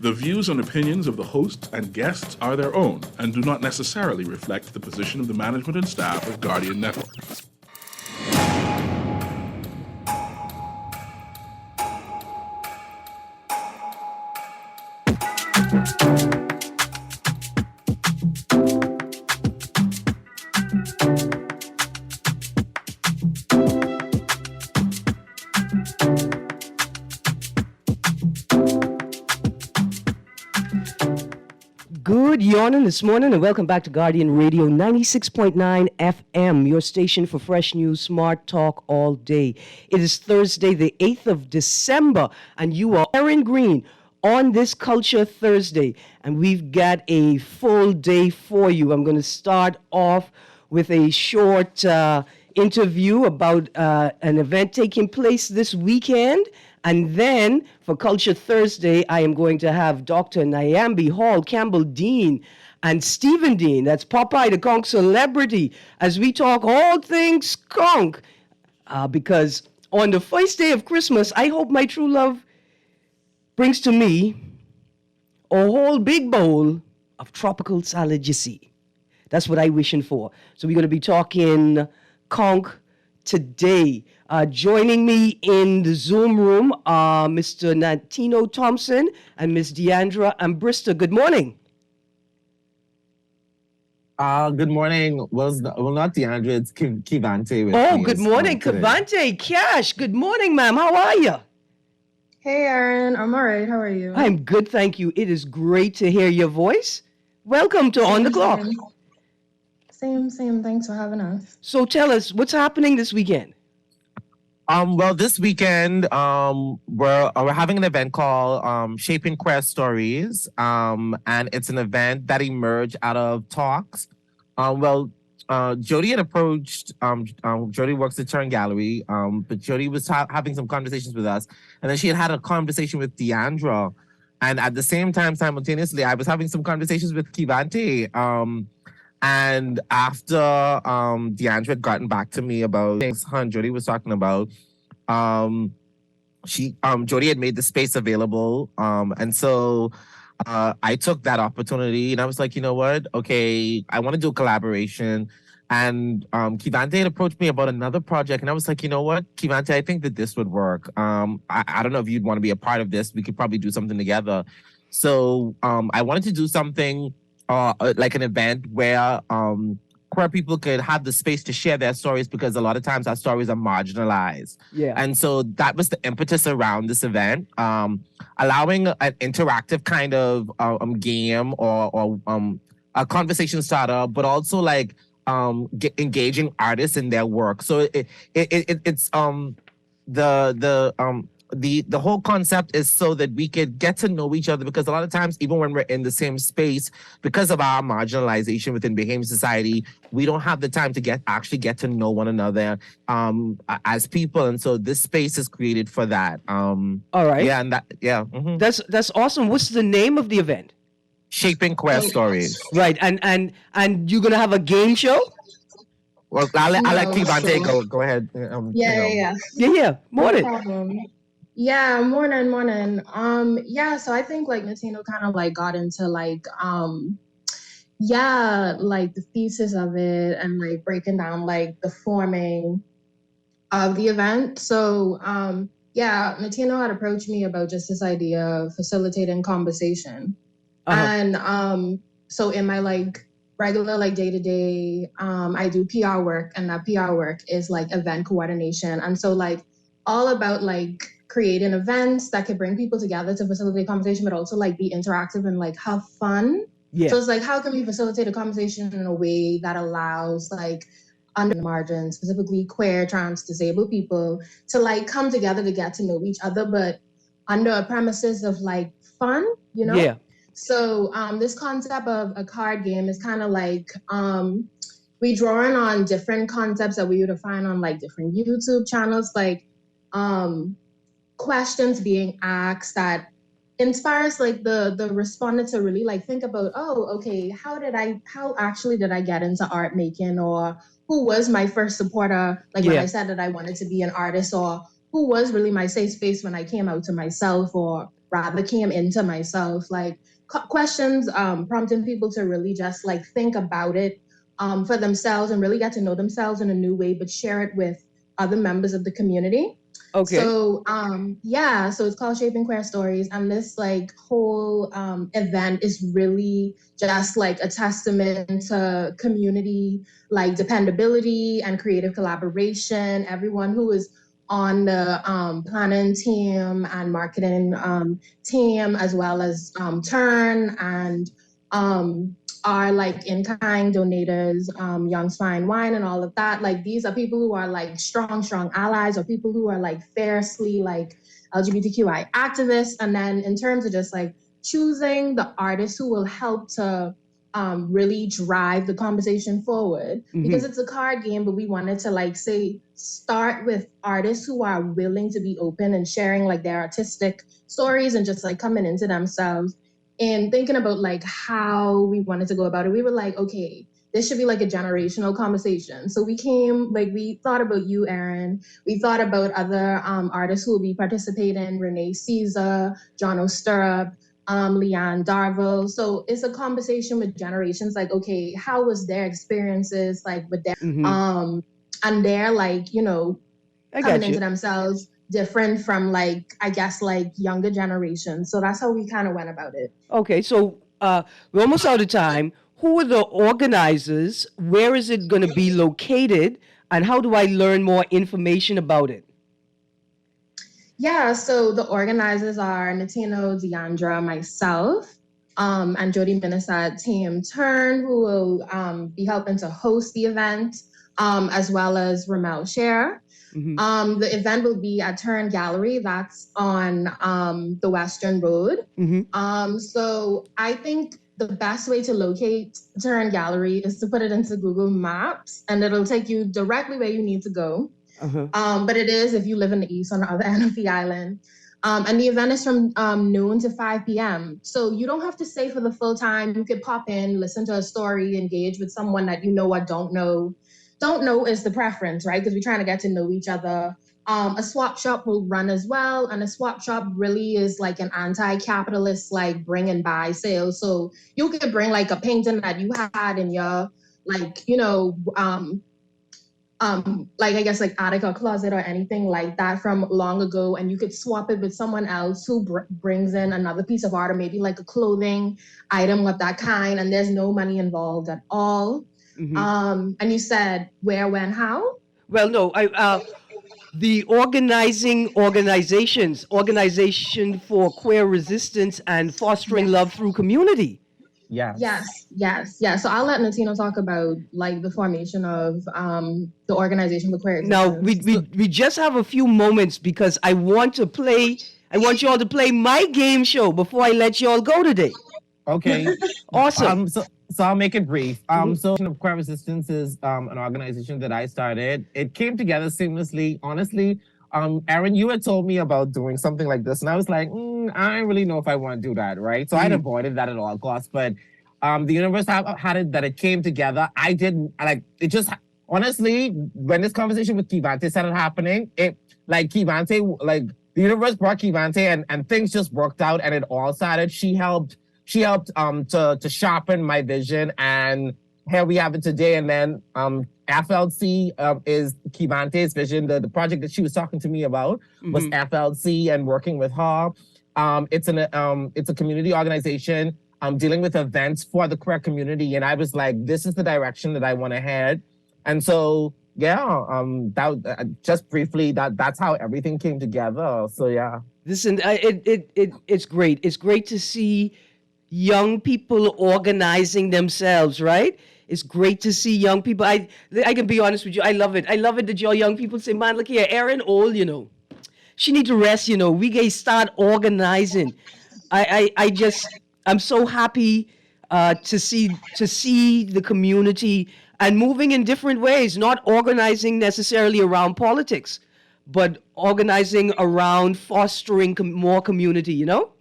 The views and opinions of the hosts and guests are their own and do not necessarily reflect the position of the management and staff of Guardian Network. Good yawning this morning and welcome back to Guardian Radio 96.9 FM, your station for fresh news, smart talk all day. It is Thursday, the 8th of December, and you are Erin Greene on this Culture Thursday, and we've got a full day for you. I'm going to start off with a short interview about an event taking place this weekend. And then for Culture Thursday, I am going to have Dr. Nyambi Hall, Campbell Dean, and Stephen Dean, that's Popeye the Conch celebrity, as we talk all things conch. Because on the first day of Christmas, I hope my true love brings to me a whole big bowl of tropical salad, you see. That's what I'm wishing for. So we're going to be talking conch today. Joining me in the Zoom room are Mr. Nantino Thompson and Ms. Deandra Ambrista. Good morning. Good morning. Well, not Deandra, it's Kivante. Good morning, Kivante. Cash, good morning, ma'am. How are you? Hey, Erin. I'm all right. How are you? I'm good, thank you. It is great to hear your voice. Welcome to On the Clock. Same. Thanks for having us. So tell us, what's happening this weekend? Well, this weekend, we're having an event called Shaping Queer Stories, and it's an event that emerged out of talks. Jody had approached, Jody works at Turn Gallery, but Jody was having some conversations with us, and then she had a conversation with Deandra, and at the same time, simultaneously, I was having some conversations with Kivante. And after Deandra had gotten back to me about things Jody was talking about, Jody had made the space available. And so I took that opportunity and I was like, you know what? Okay, I want to do a collaboration. And Kivante had approached me about another project. And I was like, you know what, Kivante, I think that this would work. I don't know if you'd want to be a part of this. We could probably do something together. So I wanted to do something like an event where queer people could have the space to share their stories, because a lot of times our stories are marginalized. Yeah. And so that was the impetus around this event, allowing an interactive kind of game or a conversation starter, but also like engaging artists in their work. So it's the whole concept is so that we could get to know each other, because a lot of times, even when we're in the same space, because of our marginalization within Bahamian society, we don't have the time to actually get to know one another as people. And so this space is created for that. All right. Yeah, and mm-hmm. That's awesome. What's the name of the event? Shaping Queer Stories. Right, and you're gonna have a game show? Well, I'll let Kivante go ahead. Yeah. Morning. No problem. Yeah, morning. So I think like Natino kind of like got into like like the thesis of it and like breaking down like the forming of the event. So Natino had approached me about just this idea of facilitating conversation. And so in my like regular like day-to-day, I do PR work, and that PR work is like event coordination. And so like all about like creating events that could bring people together to facilitate conversation, but also like be interactive and like have fun. Yeah. So it's like, how can we facilitate a conversation in a way that allows like under the margins, specifically queer, trans, disabled people, to like come together to get to know each other, but under a premises of like fun, you know? Yeah. So this concept of a card game is kind of like we drawing on different concepts that we would find on like different YouTube channels, like questions being asked that inspires like the respondent to really like think about, how actually did I get into art making, or who was my first supporter, like when I said that I wanted to be an artist, or who was really my safe space when I came out to myself, or rather came into myself, like questions, prompting people to really just like think about it for themselves and really get to know themselves in a new way, but share it with other members of the community. Okay. So yeah, so it's called Shaping Queer Stories, and this like whole event is really just like a testament to community like dependability and creative collaboration. Everyone who is on the planning team and marketing team, as well as Turn and are like in-kind donators, Young's Fine Wine and all of that. Like these are people who are like strong allies, or people who are like fiercely like LGBTQI activists. And then in terms of just like choosing the artists who will help to really drive the conversation forward, because it's a card game, but we wanted to like say start with artists who are willing to be open and sharing like their artistic stories and just like coming into themselves. And thinking about like how we wanted to go about it, we were like, okay, this should be like a generational conversation. So we thought about you, Erin. We thought about other artists who will be participating, Renee Caesar, John O'Stirrup, Leanne Darville. So it's a conversation with generations, like, okay, how was their experiences like with their and they're like, you know, coming into themselves different from like, I guess, like younger generations. So that's how we kind of went about it. Okay, so we're almost out of time. Who are the organizers? Where is it going to be located? And how do I learn more information about it? Yeah, so the organizers are Natino, Deandra, myself, and Jody Minnesat, Team Turn, who will be helping to host the event, as well as Ramel Share. The event will be at Turn Gallery. That's on the Western Road. So I think the best way to locate Turn Gallery is to put it into Google Maps, and it'll take you directly where you need to go. But it is if you live in the east on the other end of the island. And the event is from noon to 5 p.m. So you don't have to stay for the full time. You could pop in, listen to a story, engage with someone that you know or don't know. Don't know is the preference, right? Because we're trying to get to know each other. A swap shop will run as well. And a swap shop really is like an anti-capitalist, like bring and buy sale. So you could bring like a painting that you had in your, like, you know, like I guess like attic or closet or anything like that from long ago, and you could swap it with someone else who brings in another piece of art, or maybe like a clothing item of that kind, and there's no money involved at all. And you said where, when, how? Well, no, the organization for queer resistance and fostering love through community. Yes. So I'll let Natino talk about like the formation of the organization for queer existence. Now we just have a few moments because I want you all to play my game show before I let you all go today. Okay. Awesome. So I'll make it brief. So Queer Resistance is an organization that I started. It came together seamlessly. Honestly, Erin, you had told me about doing something like this, and I was like, I don't really know if I want to do that, right? So I'd avoided that at all costs. But the universe had it that it came together. I didn't like it. Just honestly, when this conversation with Kivante started happening, it like Kivante, like the universe brought Kivante, and things just worked out, and it all started. She helped to sharpen my vision, and here we have it today. And then FLC is Kivante's vision. The project that she was talking to me about was FLC, and working with her. It's a community organization dealing with events for the queer community, and I was like, this is the direction that I want to head. And so that just briefly, that's how everything came together. So yeah. Listen, it's great. It's great to see young people organizing themselves, right? It's great to see young people. I can be honest with you. I love it. I love it that your young people say, man, look here, Erin old, you know. She need to rest, you know. We can start organizing. I'm so happy to see the community and moving in different ways, not organizing necessarily around politics, but organizing around fostering more community, you know?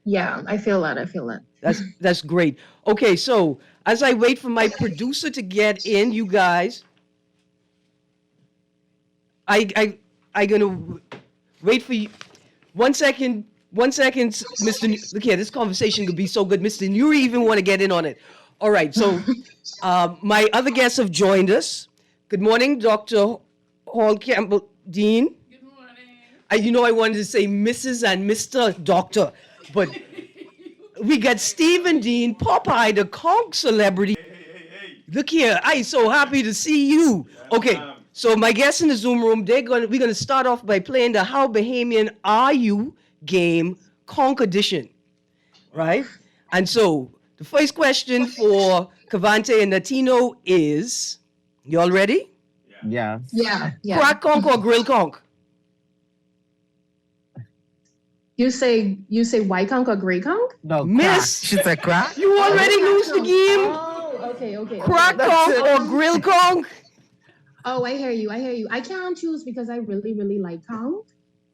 Yeah, I feel that. That's great. Okay, so as I wait for my producer to get in, you guys, I gonna wait for you. 1 second, 1 second, Mr. Look here, this conversation could be so good. Mr. Nuri even want to get in on it. All right, so my other guests have joined us. Good morning, Dr. Hall Campbell Dean. Good morning. I wanted to say Mrs. and Mr. Doctor, but we got Stephen Dean, Popeye, the conch celebrity. Look here, I'm so happy to see you. Okay, so my guests in the Zoom room, we're gonna start off by playing the How Bahamian Are You game, Conch Edition, right? And so the first question for Cavante and Latino is, y'all ready? Yeah. Yeah. Crack conch or grill conch? You say white conch or gray conch? No, Miss. Crack. She said crack. You already lose the game. Oh, okay. Crack conch or grill conch? Oh, I hear you. I can't choose because I really, really like conch.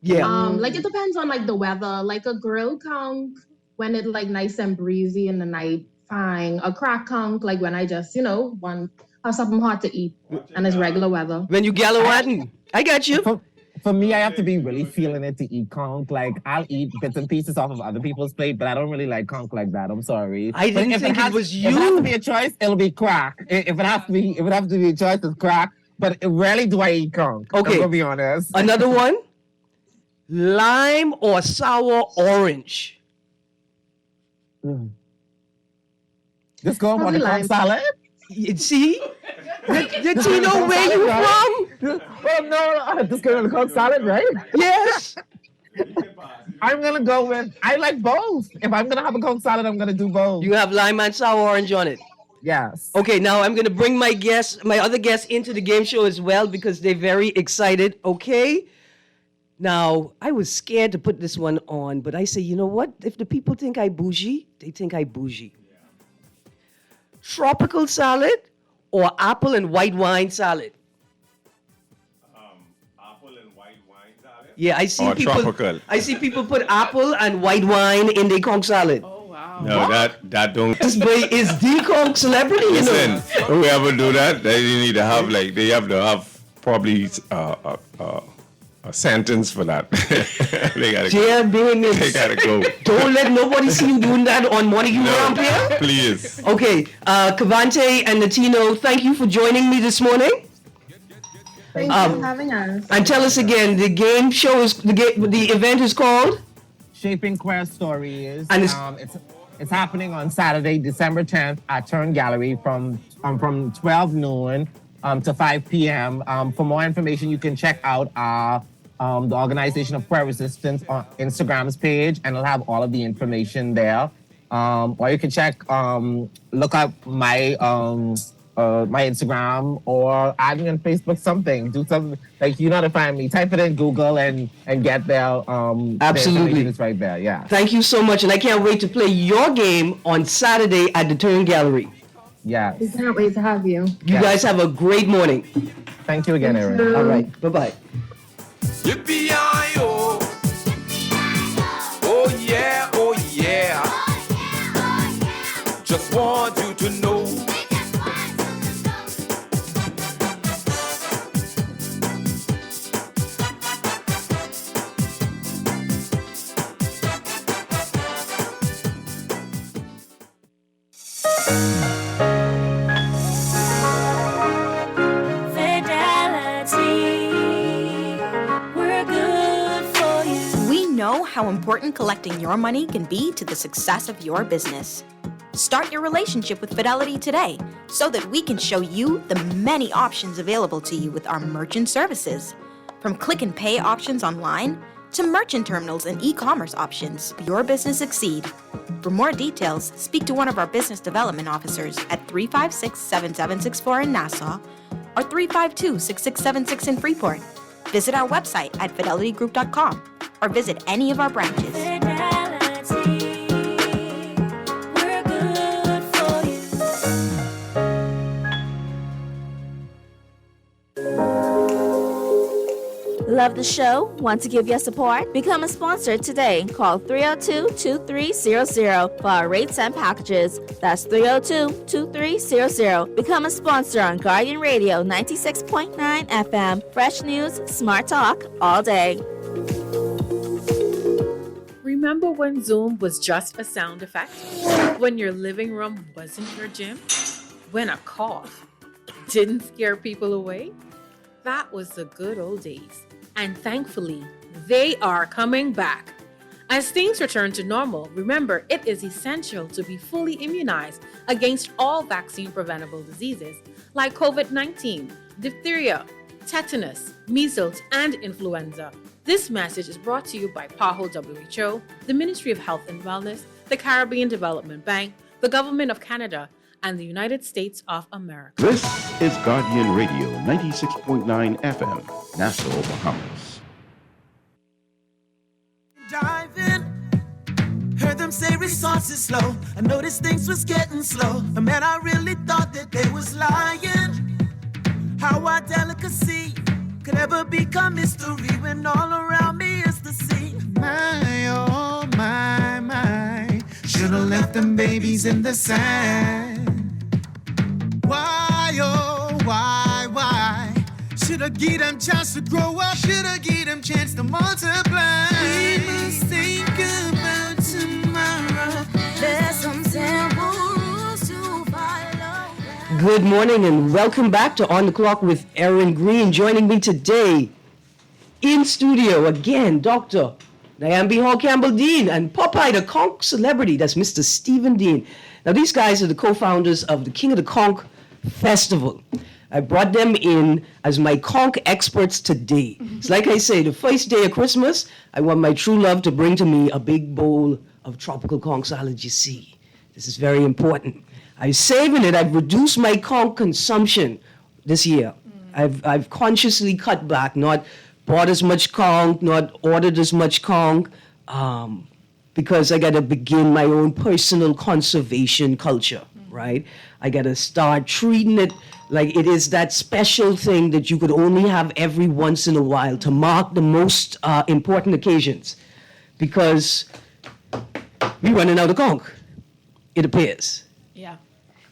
Yeah. Like it depends on like the weather. Like a grilled conch when it's like nice and breezy in the night, fine. A crack conch like when I just want have something hot to eat and it's regular weather. When you gallivanting. I got you. For me, I have to be really feeling it to eat conch. Like I'll eat bits and pieces off of other people's plate, but I don't really like conch like that. I'm sorry. I But didn't if think it has- was If it has you. to be a choice, it'll be crack. If it has to be a choice, it's crack. But rarely do I eat conch. Okay. I'm gonna be honest. Another one. Lime or sour orange? Just go on Probably the conch lime. salad. You see? The Tino, where you from? Oh no, just go on the conch salad, right? Yes. I'm gonna go with. I like both. If I'm gonna have a conch salad, I'm gonna do both. You have lime and sour orange on it. Yes. Okay, now I'm gonna bring my other guests into the game show as well because they're very excited. Okay. Now, I was scared to put this one on, but I say, you know what? If the people think I bougie, they think I bougie. Tropical salad or apple and white wine salad? Apple and white wine salad. Yeah, I see Or people. tropical. I see people put apple and white wine in their conch salad. Oh wow. No, that don't. This boy is the conch celebrity, you Listen, know. whoever do that, they need to have they have to have probably a sentence for that. they gotta go. Yeah, baby. They gotta go. Don't let nobody see you doing that on one of you around here. Please. Okay, Cavante and Latino, thank you for joining me this morning. Thank you for having us. And tell us again, the game show is the event is called. Shaping Queer Stories. And it's- It's happening on Saturday, December 10th at Turn Gallery from 12 noon to 5 p.m. For more information, you can check out the Organization of Queer Resistance on Instagram's page, and it'll have all of the information there. Or you can look up my my Instagram or add me on Facebook. Do something like you know how to find me. Type it in Google and get there. Absolutely. the information is right there. Yeah. Thank you so much, and I can't wait to play your game on Saturday at the Turn Gallery. Yeah. We can't wait to have you. You guys have a great morning. Thank you again, Erin. All right, bye-bye. Yippee-yi-yo. Oh yeah, oh yeah. Just want you to know. How important collecting your money can be to the success of your business. Start your relationship with Fidelity today so that we can show you the many options available to you with our merchant services. From click and pay options online to merchant terminals and e-commerce options, your business succeed. For more details, speak to one of our business development officers at 356-7764 in Nassau or 352-6676 in Freeport. Visit our website at fidelitygroup.com or visit any of our branches. Love the show? Want to give your support? Become a sponsor today. Call 302-2300 for our rates and packages. That's 302-2300. Become a sponsor on Guardian Radio 96.9 FM. Fresh news, smart talk, all day. Remember Remember when Zoom was just a sound effect? When your living room wasn't your gym? When a cough didn't scare people away? That was the good old days. And thankfully, they are coming back. As things return to normal, remember it is essential to be fully immunized against all vaccine-preventable diseases like COVID-19, diphtheria, tetanus, measles, and influenza. This message is brought to you by PAHO WHO, the Ministry of Health and Wellness, the Caribbean Development Bank, the Government of Canada, and the United States of America. This is Guardian Radio 96.9 FM, Nassau, Bahamas. Dive in. Heard them say resources slow. I noticed things was getting slow. Man, I really thought that they was lying. How our delicacy could ever become mystery when all around me is the sea. My, oh, my. Should've left them babies in the sand. Why, oh, why? Should've give them chance to grow up. Should've give them chance to multiply. We must think about tomorrow. There's some simple rules to follow. Good morning and welcome back to On the Clock with Erin Greene. Joining me today in studio again, Dr. Nyambi Hall Campbell Dean and Popeye the Conch celebrity. That's Mr. Stephen Dean. Now these guys are the co-founders of the King of the Conch Festival. I brought them in as my conch experts today. It's like I say, the first day of Christmas, I want my true love to bring to me a big bowl of tropical conch salad, you see. This is very important. I'm saving it. I've reduced my conch consumption this year. I've consciously cut back, not bought as much conch, not ordered as much conch, because I got to begin my own personal conservation culture, right? I got to start treating it like it is that special thing that you could only have every once in a while to mark the most important occasions, because we're running out of conch, it appears.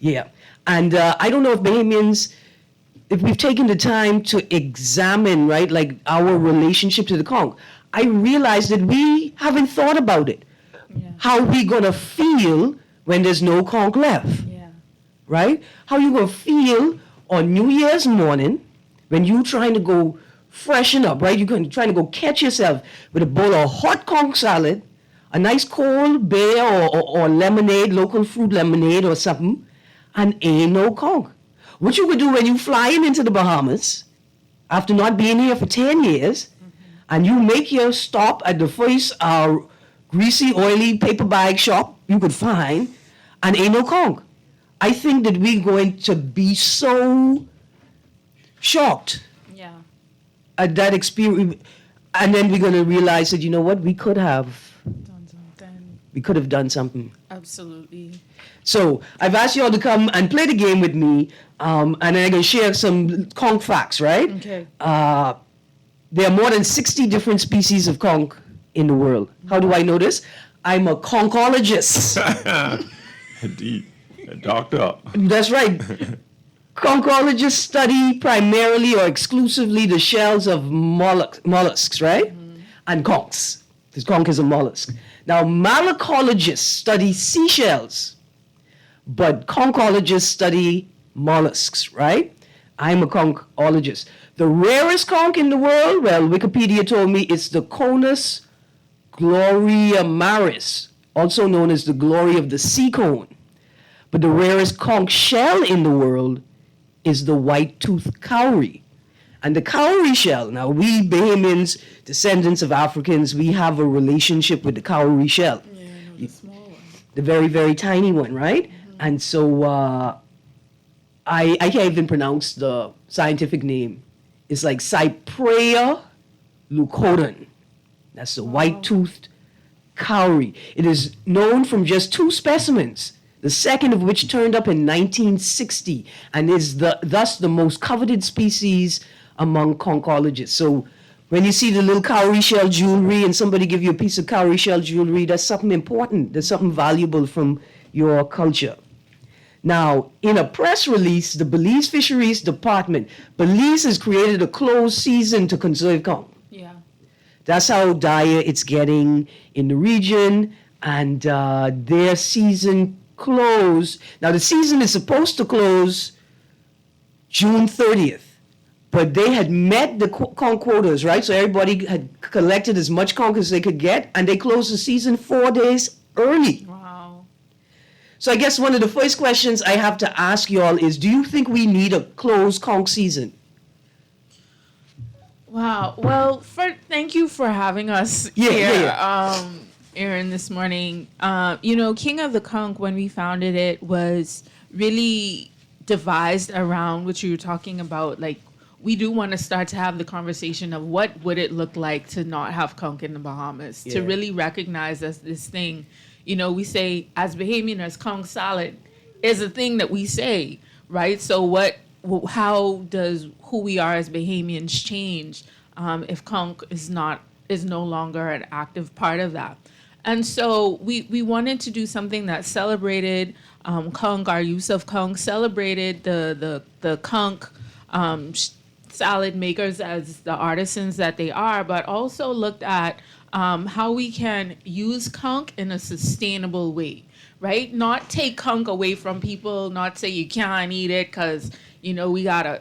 Yeah. And I don't know if Bahamians, if we've taken the time to examine, right, like our relationship to the conch, I realized that we haven't thought about it. How we gonna feel when there's no conch left, right? How you gonna feel on New Year's morning when you trying to go freshen up, right? You're trying to go catch yourself with a bowl of hot conch salad, a nice cold beer or lemonade, local fruit lemonade or something, and ain't no conch. What you would do when you flying into the Bahamas after not being here for 10 years, and you make your stop at the first greasy, oily paper bag shop you could find, and ain't no conch. I think that we're going to be so shocked at that experience, and then we're going to realize that, you know what, we could have done something. Absolutely. So I've asked you all to come and play the game with me, and then I'm going to share some conch facts, right? Okay. There are more than 60 different species of conch in the world. How do I know this? I'm a conchologist. Indeed. A doctor. That's right. Conchologists study primarily or exclusively the shells of mollusks, right? And conchs, because conch is a mollusk. Now, malacologists study seashells, but conchologists study mollusks, right? I'm a conchologist. The rarest conch in the world, well, Wikipedia told me it's the Conus gloriamaris, also known as the glory of the sea cone. But the rarest conch shell in the world is the white-toothed cowrie. And the cowrie shell, now we Bahamians, descendants of Africans, we have a relationship with the cowrie shell. Yeah, I know, the small one. The very, very tiny one, right? And so I can't even pronounce the scientific name. It's like Cypraea leucodon. That's the white-toothed cowrie. It is known from just 2 specimens, the second of which turned up in 1960 and is thus the most coveted species among conchologists. So when you see the little cowrie shell jewelry and somebody give you a piece of cowrie shell jewelry, that's something important. That's something valuable from your culture. Now, in a press release, the Belize Fisheries Department, Belize has created a closed season to conserve conch. Yeah. That's how dire it's getting in the region, and their season closed. Now, the season is supposed to close June 30th, but they had met the conch quotas, right? So everybody had collected as much conch as they could get, and they closed the season 4 days early. Wow. So I guess one of the first questions I have to ask y'all is, do you think we need a closed conch season? Wow. Well, thank you for having us here, Erin, this morning. King of the Conch, when we founded it, was really devised around what you were talking about. Like, we do want to start to have the conversation of what would it look like to not have conch in the Bahamas, to really recognize as this thing. We say, as Bahamian, conch salad is a thing that we say, right? So how does who we are as Bahamians change if conch is no longer an active part of that? And so we wanted to do something that celebrated conch, our use of conch, celebrated the conch salad makers as the artisans that they are, but also looked at how we can use conch in a sustainable way, right? Not take conch away from people, not say you can't eat it because, we got to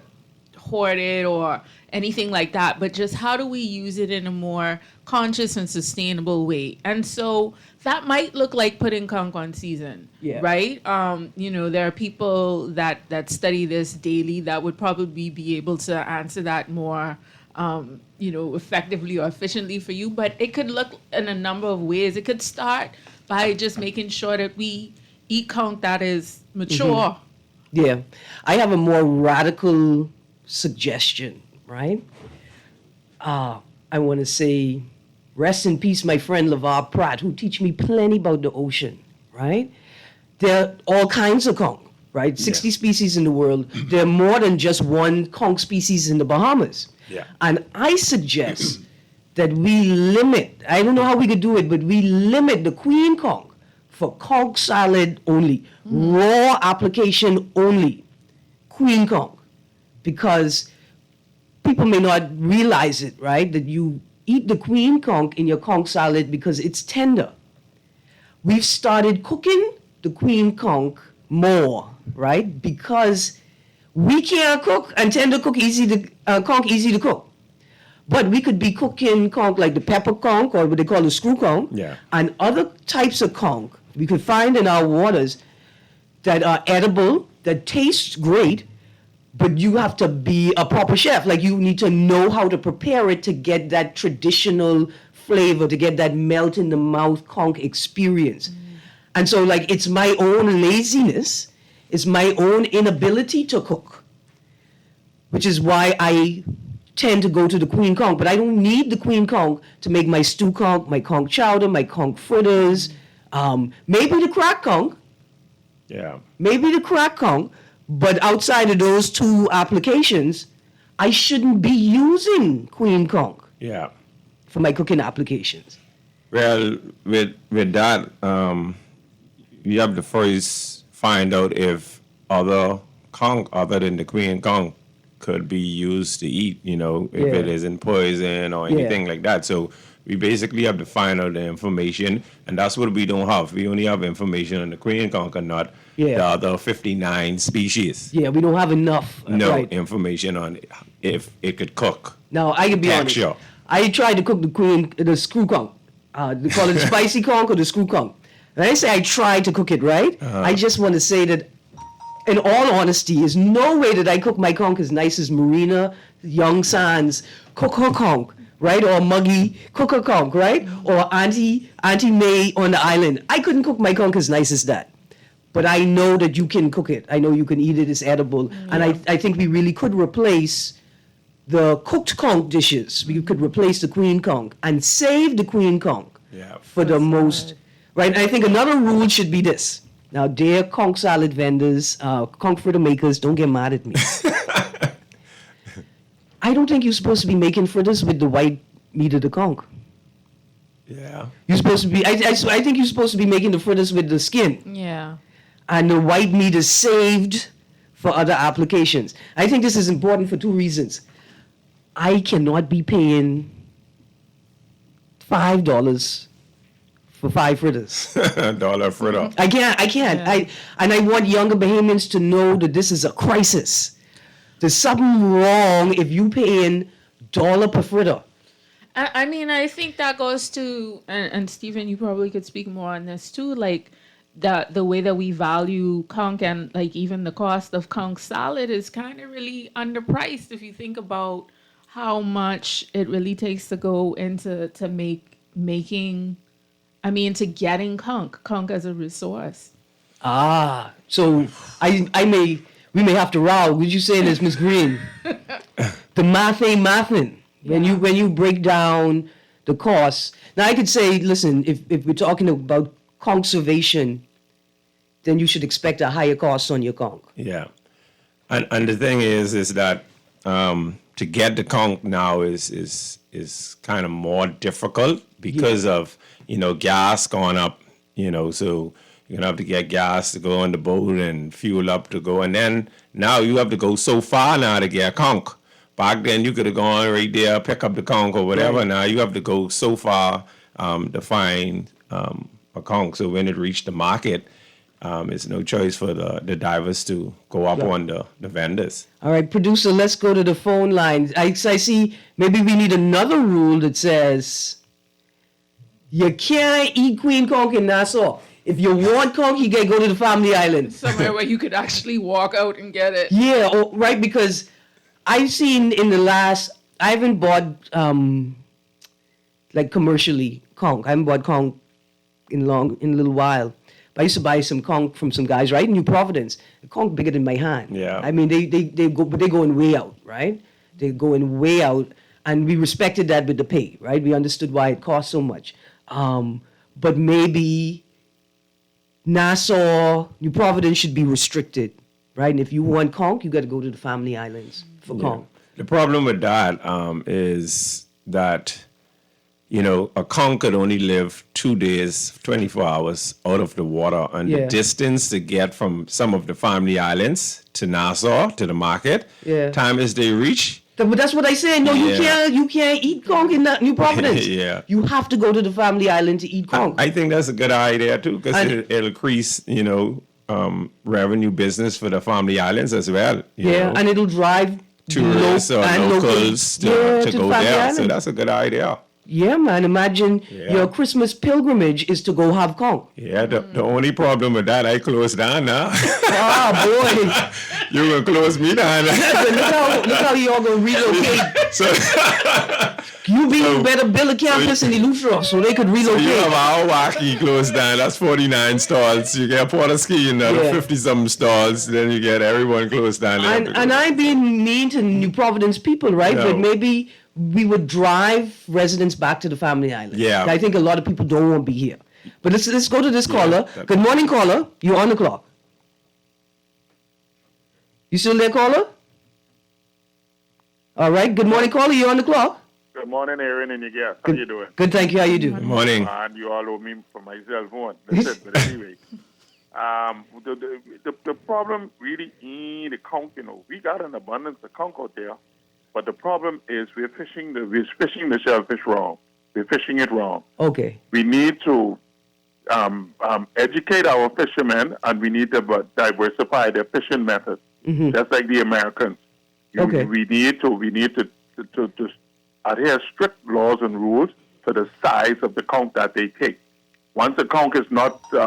hoard it or anything like that, but just how do we use it in a more conscious and sustainable way? And so that might look like putting conch on season, right? There are people that study this daily that would probably be able to answer that more effectively or efficiently for you, but it could look in a number of ways. It could start by just making sure that we eat conch that is mature. Yeah. I have a more radical suggestion, right? I want to say, rest in peace, my friend LeVar Pratt, who teach me plenty about the ocean, right? There are all kinds of conch, right? 60 species in the world. There are more than just one conch species in the Bahamas. Yeah. And I suggest that we limit, I don't know how we could do it, but we limit the queen conch for conch salad only, raw application only, queen conch, because people may not realize it, right? That you eat the queen conch in your conch salad because it's tender. We've started cooking the queen conch more, right? Because we can't cook and tender cook conch easy to cook. But we could be cooking conch like the pepper conch or what they call the screw conch, and other types of conch we could find in our waters that are edible, that taste great, but you have to be a proper chef. Like, you need to know how to prepare it to get that traditional flavor, to get that melt in the mouth conch experience. And so, like, it's my own laziness, it's my own inability to cook, which is why I tend to go to the queen conch. But I don't need the queen conch to make my stew conch, my conch chowder, my conch fritters, maybe the crack conch. Yeah. Maybe the crack conch. But outside of those two applications, I shouldn't be using queen conch for my cooking applications. Well, with that, you have to first find out if other conch other than the queen conch could be used to eat, if it isn't poison or anything like that. So we basically have to find out the information, and that's what we don't have. We only have information on the queen conch and not the other 59 species. Yeah, we don't have enough. Information on if it could cook. Now, I can be honest. I tried to cook the screw conch. They call it the spicy conch or the screw conch. And I say I tried to cook it, right? I just want to say that, in all honesty, there's no way that I cook my conch as nice as Marina Young Sands cook her conch, right? Or Muggy cook her conch, right? Or Auntie May on the island. I couldn't cook my conch as nice as that. But I know that you can cook it. I know you can eat it. It's edible. And I think we really could replace the cooked conch dishes. We could replace the queen conch and save the queen conch for the most, right? And I think another rule should be this. Now, dear conch salad vendors, conch fritter makers, don't get mad at me. I don't think you're supposed to be making fritters with the white meat of the conch. Yeah. You're supposed to be, I think you're supposed to be making the fritters with the skin. Yeah. And the white meat is saved for other applications. I think this is important for two reasons. I cannot be paying $5 for 5 fritters. $1 fritter. I can't. I want younger Bahamians to know that this is a crisis. There's something wrong if you paying $1 per fritter. I mean, I think that goes to, and Stephen, you probably could speak more on this too, like the way that we value conch and like even the cost of conch salad is kind of really underpriced if you think about how much it really takes to go into making, I mean, to getting conch as a resource. So we may have to row. What you saying is, Miss Greene, the math ain't mathin'. When you break down the costs. Now I could say, listen, if we're talking about conservation, then you should expect a higher cost on your conch. Yeah. And the thing is that to get the conch now is kind of more difficult because of, gas going up, so you're gonna have to get gas to go on the boat and fuel up to go. And then now you have to go so far now to get conch. Back then you could have gone right there, pick up the conch or whatever. Right. Now you have to go so far to find a conch. So when it reached the market, it's no choice for the divers to go up on the vendors. All right, producer, let's go to the phone line. I see maybe we need another rule that says you can't eat queen conch in Nassau. If you want conch, you gotta go to the Family Island. Somewhere where you could actually walk out and get it. Yeah, right, because I've seen I haven't bought like commercially conch. I haven't bought conch in a little while. But I used to buy some conch from some guys right in New Providence. The conch bigger than my hand. Yeah. I mean they're going way out, right? They're going way out, and we respected that with the pay, right? We understood why it cost so much. But maybe Nassau, New Providence should be restricted, right? And if you want conch, you got to go to the Family Islands for conch. The problem with that is that, a conch could only live 2 days, 24 hours out of the water. And the distance to get from some of the Family Islands to Nassau, to the market, time as they reach. But that's what I say. No, you can't eat conch in New Providence. Yeah. You have to go to the Family Island to eat conch. I think that's a good idea too, because it'll increase, revenue business for the Family Islands as well. You know? And it'll drive tourists or locals to go there. Island. So that's a good idea. Yeah, man. Imagine your Christmas pilgrimage is to go have conch. Yeah, the only problem with that, I closed down now. Boy. You're going to close me down. look how y'all going to relocate. You better build a campus in Eleuthera so they could relocate. So you have our Waukee closed down. That's 49 stalls. You get Port of Ski in there, 50-something stalls. Then you get everyone closed down. And I'm being mean to New Providence people, right? No. But maybe we would drive residents back to the Family Island. Yeah. I think a lot of people don't want to be here. But let's go to this caller. Good morning, caller. You're on the clock. You still there, caller? All right. Good morning, caller. You're on the clock. Good morning, Erin and your guest. How you doing? Good, thank you. How you doing? Good morning. And you all owe me for my cell phone. That's it. But anyway, the problem really ain't the conch. We got an abundance of conch out there, but the problem is we're fishing the shellfish wrong. We're fishing it wrong. Okay. We need to educate our fishermen, and we need to diversify their fishing methods, just like the Americans. We need to adhere strict laws and rules to the size of the conch that they take. Once the conch is not to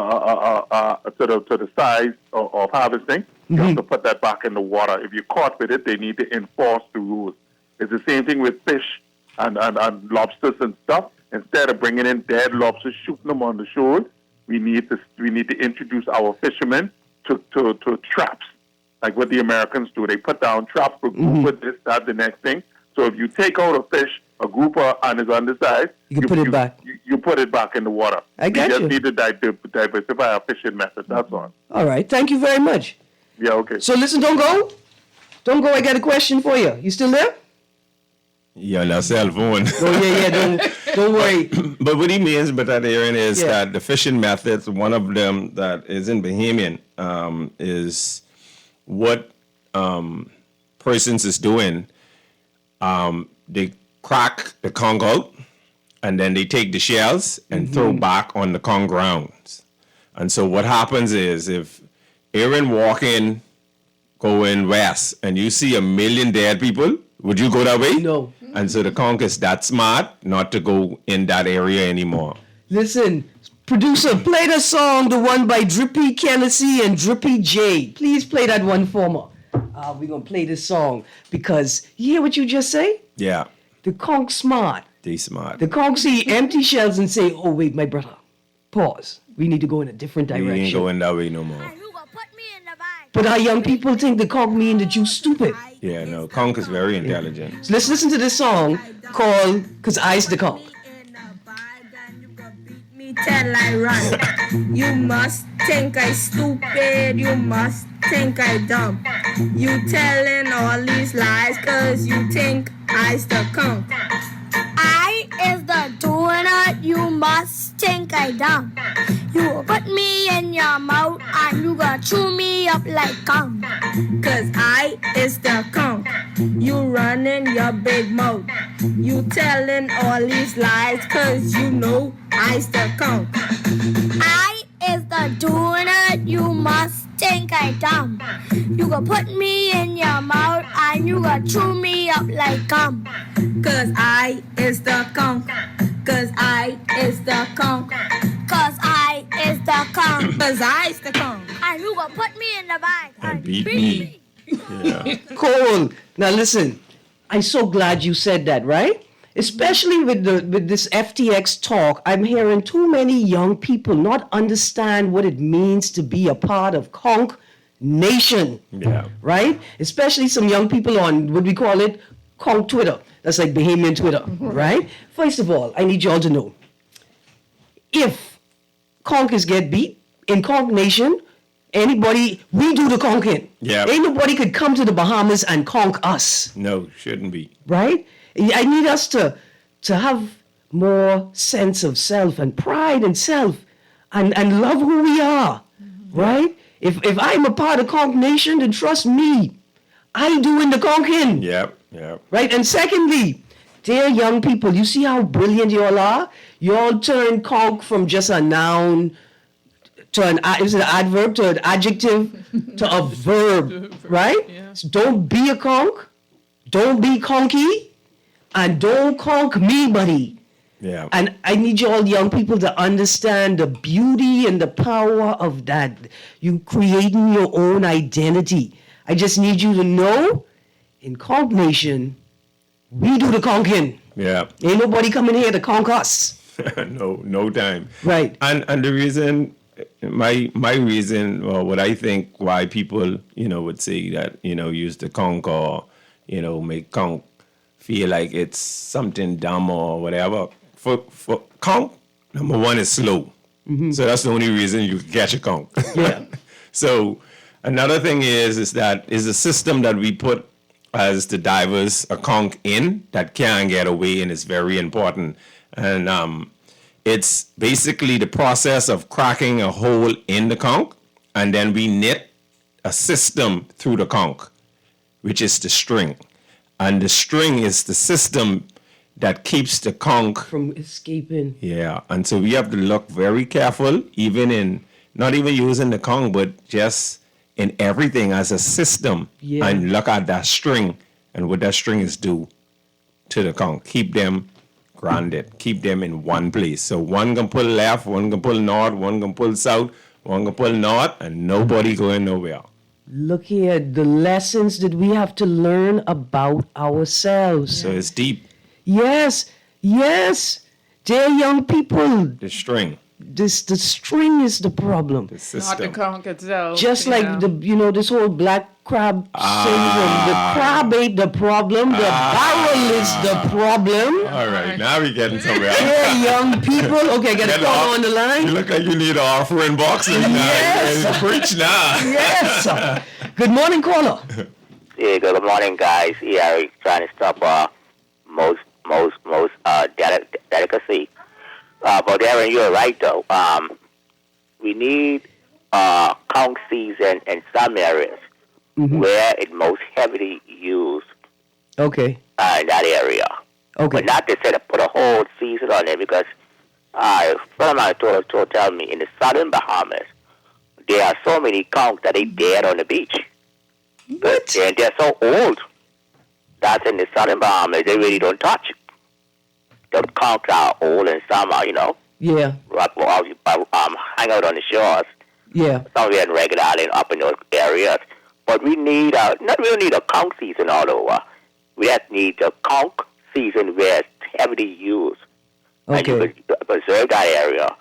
the size of harvesting, you have to put that back in the water. If you're caught with it, they need to enforce the rules. It's the same thing with fish and lobsters and stuff. Instead of bringing in dead lobsters, shooting them on the shore, we need to introduce our fishermen to traps, like what the Americans do. They put down traps for grouper, this, that, the next thing. So if you take out a fish, a grouper, and is undersized, you put it back. You put it back in the water. I got you. We just need to diversify our fishing method. That's all. All right. Thank you very much. Yeah, okay. So listen, don't go. Don't go. I got a question for you. You still there? Yeah, on that cell phone. Don't worry. But what he means by that, Erin, is that the fishing methods, one of them that is in Bahamian, is what persons is doing. They crack the conch out, and then they take the shells and throw back on the conch grounds. And so what happens is if Erin walking going west and you see 1 million dead people, would you go that way? No. And so the conch is that smart not to go in that area anymore. Listen, producer, play the song, the one by Drippy Kennedy and Drippy J. Please play that one for me. We're going to play this song because you hear what you just say? Yeah, The conch smart. they smart. The conch see empty shells and say, oh, wait, my brother, pause. We need to go in a different We ain't direction. going that way no more. But our young people think the conch mean that you stupid. Yeah, no, conch is very intelligent. So let's listen to this song called Cause I's the Conch. Me tell I run. You must think I stupid. You must think I dumb. You telling all these lies cause you think I's the conch. I is the donut, you must think I dumb. You put me in your mouth and you gonna chew me up like gum. Cause I is the conch. You running your big mouth. You telling all these lies cause you know I's the conch. I is the donut, you must think I dumb. You gonna put me in your mouth and you gonna chew me up like gum. Cause I is the conch. Cause I is the conch. Cause I is the conch. Cause I's the conch. And you gonna put me in the bag And beat me. Yeah. Cool. Now listen, I'm so glad you said that, right? Especially with this FTX talk, I'm hearing too many young people not understand what it means to be a part of Conch Nation. Yeah. Right? Especially some young people on what we call it, Conch Twitter. That's like Bahamian Twitter, right? First of all, I need y'all to know, if Conchers get beat in Conch Nation, anybody, we do the conking. Yeah. Ain't nobody could come to the Bahamas and conch us. No, shouldn't be. Right? I need us to have more sense of self and pride in self and love who we are. Right? If I'm a part of Conch Nation, then trust me, I doing the conking. Yep, yep. Right? And secondly, dear young people, you see how brilliant you all are? You all turn conch from just a noun to an adverb, to an adjective, to a verb, right? Yeah. So don't be a conch, don't be conky, and don't conch me, buddy. Yeah. And I need you all young people to understand the beauty and the power of that. You creating your own identity. I just need you to know, in Conch Nation, we do the conking. Yeah. Ain't nobody coming here to conch us. no time. Right. And the reason, my reason, or what I think why people, would say that, use the conch or, make conch feel like it's something dumb or whatever. For conch, number one is slow. Mm-hmm. So that's the only reason you can catch a conch. Yeah. So another thing is that is a system that we put as the divers a conch in that can't get away, and it's very important. And it's basically the process of cracking a hole in the conch, and then we knit a system through the conch, which is the string. And the string is the system that keeps the conch from escaping. Yeah, and so we have to look very careful, even in not even using the conch, but just in everything as a system, Yeah. and look at that string and what that string is do to the conch. Keep them grounded, keep them in one place. So one can pull left, one can pull north, one can pull south, one can pull north, and nobody going nowhere. Look here, the lessons that we have to learn about ourselves. So it's deep. Yes, yes. Dear young people, The string, the string is the problem. the Not the system. conch itself. Just like this whole black crab syndrome. The crab ain't the problem. The barrel is the problem. All right, now we're getting somewhere. Yeah, young people. Okay, I got a call on the You line. look like you need an offering box and Yes. preach now. Yes. Good morning, caller. Yeah, good morning, guys. Yeah, we're trying to stop most delicacy. But Erin, you're right though. We need conch season in some areas where it most heavily used Okay. in that area. Okay. But not to say to put a whole season on it because a friend of mine told me in the southern Bahamas, there are so many conchs that they dead on the beach. What? And they're so old. That's in the southern Bahamas. They really don't touch. The conchs are old and some are, Yeah. hang out on the shores. Yeah. Some we in regular island up in those areas. But we need not really need a conch season all over. We just need a conch season where it's heavily used. And you could preserve that area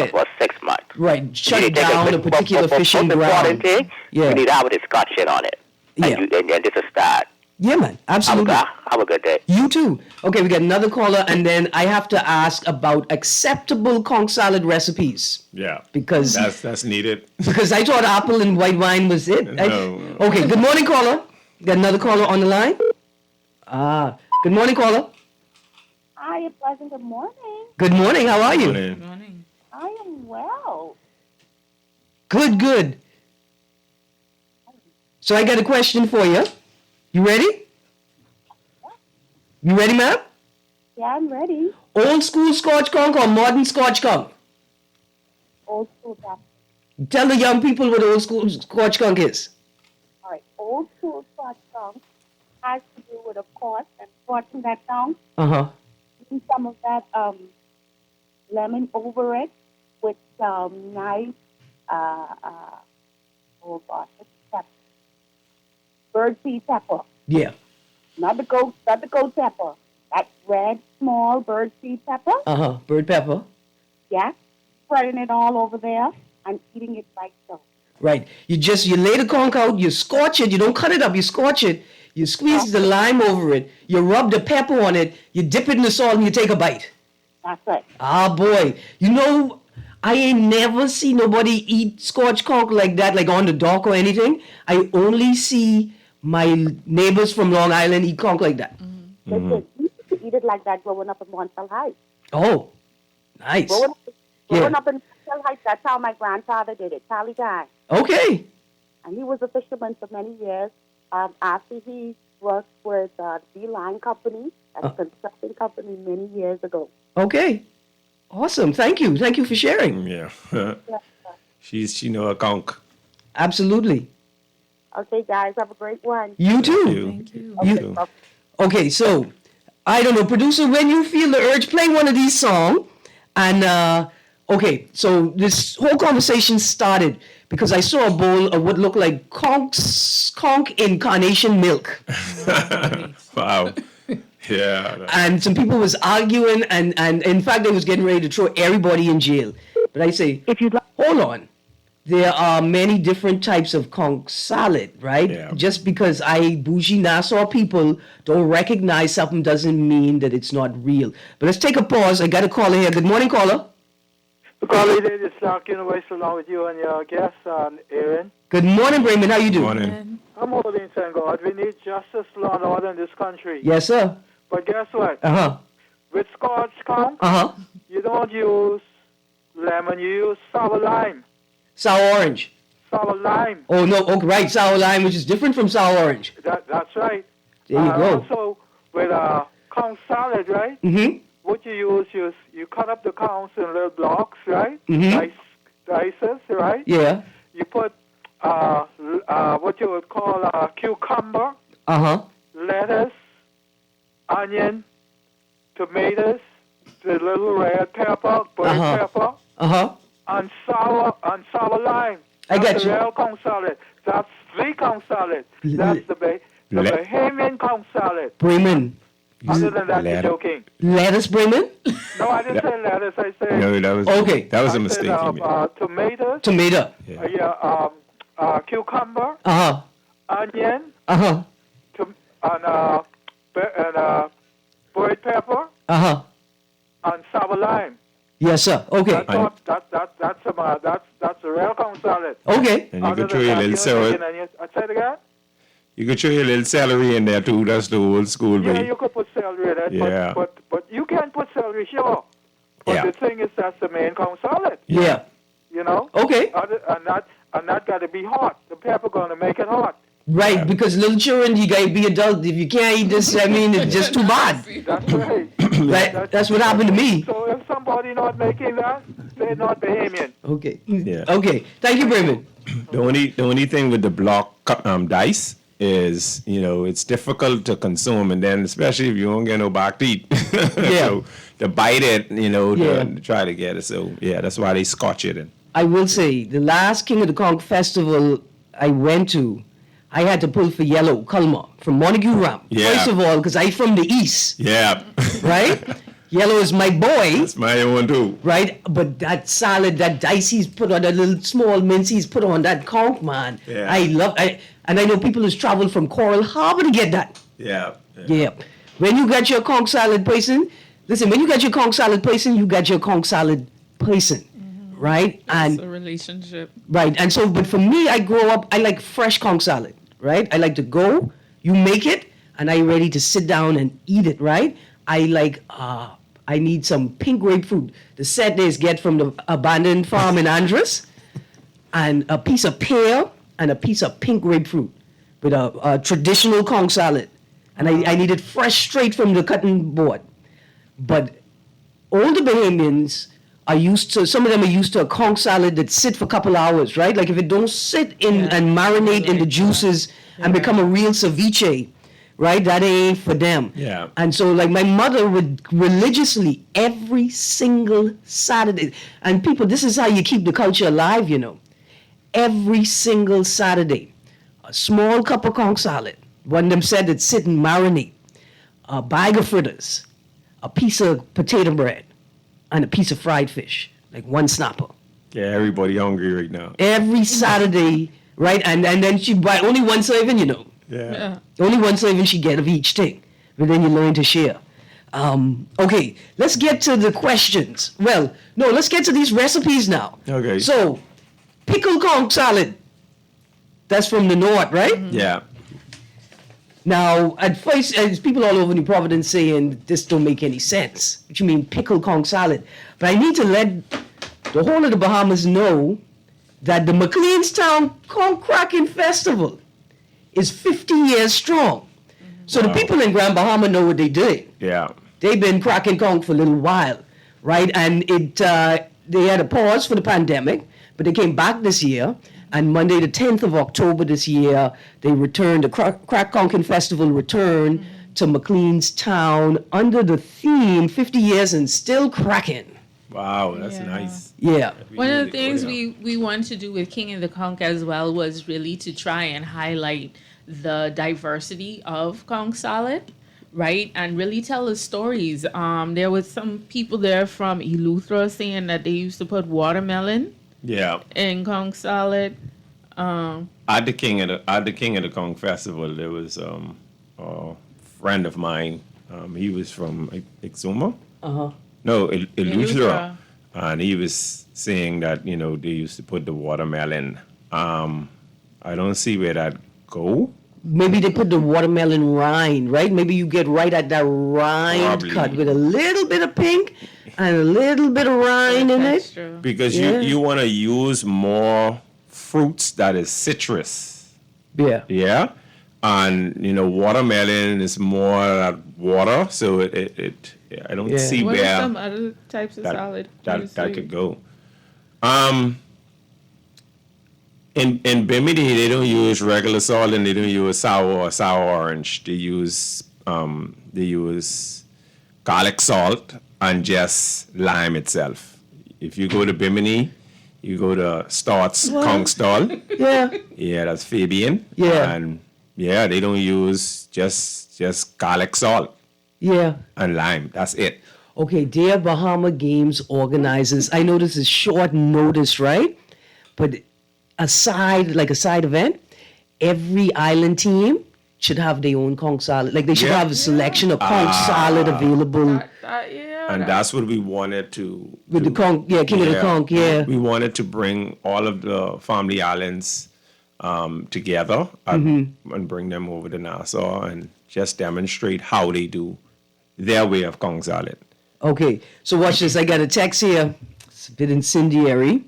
for 6 months. Right. Shut down a particular fishing ground. Thing, we need to have a discussion on it. And this is a start. Yeah, man. Absolutely. Have a good day. You too. Okay, we got another caller, and then I have to ask about acceptable conch salad recipes. Yeah. Because that's needed. Because I thought apple and white wine was it. No. Okay, good morning, caller. Got another caller on the line? Good morning, caller. Hi, pleasant good morning. Good morning, how are you? Good morning. I am well. Good. So I got a question for you. You ready? You ready, ma'am? Yeah, I'm ready. Old school Scotch conch or modern Scotch conch? Old school Scotch. Tell the young people what old school Scotch conch is. All right, old school Scotch conch has to do with, of course, and scorching that conch. Putting some of that lemon over it with some nice, birdseed pepper. Yeah. Not the goat pepper. That red, small birdseed pepper. Bird pepper. Yeah. Spreading it all over there and eating it like so. Right. You lay the conch out, you scorch it, you don't cut it up, you scorch it, you squeeze the lime over it, you rub the pepper on it, you dip it in the salt and you take a bite. That's it. Ah, boy. I ain't never see nobody eat Scotch conch like that, like on the dock or anything. I only see my neighbors from Long Island eat conch like that. Listen, we used to eat it like that growing up in Montel Heights. Oh, nice. Growing up in Montel Heights, that's how my grandfather did it, Charlie Guy. Okay. And he was a fisherman for many years. After he worked with the Line Company, a construction company many years ago. Okay. Awesome. Thank you. Thank you for sharing. Yeah. She know a conch. Absolutely. Okay, guys, have a great one. You too. Thank you. Okay, so I don't know, producer, when you feel the urge, play one of these songs. And okay, so this whole conversation started because I saw a bowl of what looked like conch in carnation milk. Wow. Yeah. And some people was arguing, and in fact, they was getting ready to throw everybody in jail. But I say, hold on. There are many different types of conch salad, right? Yeah. Just because bougie Nassau people don't recognize something doesn't mean that it's not real. But let's take a pause. I got a caller here. Good morning, caller. Good morning, this is Clark University along with you and your guest, Erin. Good morning, Raymond. How you doing? Morning. I'm holding, thank God. We need justice, law, and order in this country. Yes, sir. But guess what? With Scotch conch, you don't use lemon, you use sour lime. Sour orange. Sour lime. Oh, no. Okay, right. Sour lime, which is different from sour orange. That's right. There you go. Also, with conch salad, right? What you use, you cut up the conchs in little blocks, right? Slices, right? Yeah. You put what you would call cucumber, lettuce, onion, tomatoes, the little red pepper, burnt pepper, and sour lime. I got you. The real conch salad. That's three conch salad. That's the Bahamian conch salad. Bremen. Other than that, you're joking. Lettuce, Bremen? No, I didn't say lettuce. I said No, that was okay. That was a mistake. Tomatoes. Tomato. Cucumber. Onion. And burnt pepper. And sour lime. Yes, sir. Okay. That's a real conch salad. Okay. And you could throw your little celery. I said again. You could throw your little celery in there too. That's the old school way. Yeah, you could put celery in it. Yeah. But you can put celery, sure. But the thing is, that's the main conch salad. Yeah. You know. Okay. And that got to be hot. The pepper gonna make it hot. Right, because little children, you gotta be adult. If you can't eat this, I mean, it's just too bad. That's right. Right, that's what happened to me. So if somebody not making that, they're not Bahamian. Okay. Yeah. Okay. Thank you, Raymond. The only thing with the block dice is, it's difficult to consume, and then especially if you don't get no back teeth. Yeah. So to bite it, to try to get it. So yeah, that's why they scotch it in. I will say, the last King of the Conch festival I went to, I had to pull for Yellow Culma from Montague Ram. Yeah. First of all, because I'm from the East. Yeah. Right? Yellow is my boy. That's my one too. Right? But that salad, that dice he's put on, that little small mince he's put on, that conch, man. Yeah. And I know people who's traveled from Coral Harbor to get that. Yeah. Yeah. When you got your conch salad person, listen, when you got your conch salad person, you got your conch salad person. Right? It's a relationship. Right. And so, but for me, I grow up, I like fresh conch salad, right? I like to go, you make it, and I'm ready to sit down and eat it, right? I need some pink grapefruit. The set days get from the abandoned farm in Andros, and a piece of pear and a piece of pink grapefruit with a traditional conch salad. And I need it fresh straight from the cutting board. But older Bahamians are used to, some of them are used to a conch salad that sit for a couple hours, right? Like if it don't sit in and marinate in the juices and become a real ceviche, right? That ain't for them. Yeah. And so like my mother would religiously every single Saturday, and people, this is how you keep the culture alive, Every single Saturday, a small cup of conch salad, one of them said that sit and marinate, a bag of fritters, a piece of potato bread, and a piece of fried fish, like one snapper. Yeah, everybody hungry right now. Every Saturday, right? And then she buy only one serving, Yeah. Only one serving she get of each thing. But then you learn to share. Okay, let's get to the questions. Well, no, let's get to these recipes now. Okay. So, pickled conch salad. That's from the north, right? Yeah. Now, at first, there's people all over New Providence saying this don't make any sense. What you mean, pickled conch salad? But I need to let the whole of the Bahamas know that the McLeanstown Conch Cracking Festival is 50 years strong. So the people in Grand Bahama know what they did. Yeah. They've been cracking conch for a little while, right? And they had a pause for the pandemic, but they came back this year. And Monday, the 10th of October this year, they returned, the Crack Conking Festival returned to McLeanstown under the theme 50 years and still cracking. Wow, that's nice. Yeah. One of the things we wanted to do with King of the Conch as well was really to try and highlight the diversity of conch salad, right? And really tell the stories. There was some people there from Eleuthera saying that they used to put watermelon in conch salad. At the King of the Conch Festival, there was a friend of mine. He was from Exuma. No, Eleuthera. And he was saying that, they used to put the watermelon. I don't see where that go. Maybe they put the watermelon rind, right? Maybe you get right at that rind cut with a little bit of pink and a little bit of rind in it. Because you want to use more fruits that is citrus. Yeah. Yeah. And, watermelon is more water. So I don't see what where are some other types of salad that could go. In Bimini, they don't use regular salt and they don't use sour orange. They use garlic salt and just lime itself. If you go to Bimini, you go to Start's Conch Stall. Yeah. Yeah, that's Fabian. Yeah. And they don't use just garlic salt. Yeah. And lime. That's it. Okay, dear Bahama Games organizers, I know this is short notice, right? But a side event, every island team should have their own conch salad. Like they should have a selection of conch salad available. And that's what we wanted to. With the conch, King of the Conch, We wanted to bring all of the family islands together and bring them over to Nassau and just demonstrate how they do their way of conch salad. Okay, so watch this. I got a text here. It's a bit incendiary.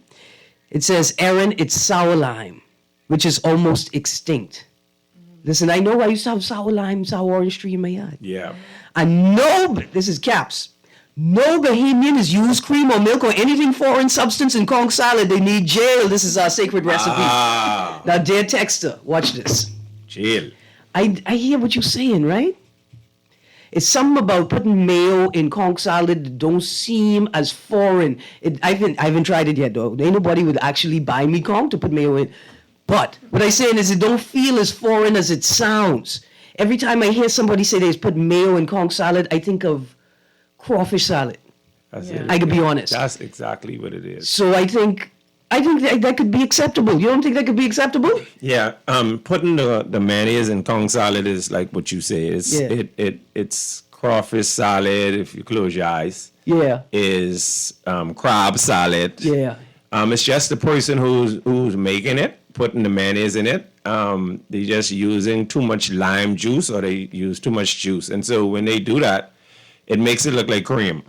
It says, Erin, it's sour lime, which is almost extinct. Listen, I know I used to have sour lime, sour orange tree in my yard. Yeah. And no, this is caps. No Bahamian has used cream or milk or anything foreign substance in conch salad. They need jail. This is our sacred recipe. Now, dear texter, watch this. Jail. I hear what you're saying, right? It's something about putting mayo in conch salad that don't seem as foreign. I haven't tried it yet, though. Ain't nobody would actually buy me conch to put mayo in. But what I'm saying is it don't feel as foreign as it sounds. Every time I hear somebody say they put mayo in conch salad, I think of crawfish salad. That's it. I could be honest. That's exactly what it is. So I think that could be acceptable. You don't think that could be acceptable? Yeah. Putting the mayonnaise in conch salad is like what you say. It's crawfish salad. If you close your eyes. Yeah. Is crab salad. Yeah. It's just the person who's making it, putting the mayonnaise in it. They just using too much lime juice or they use too much juice, and so when they do that, it makes it look like cream.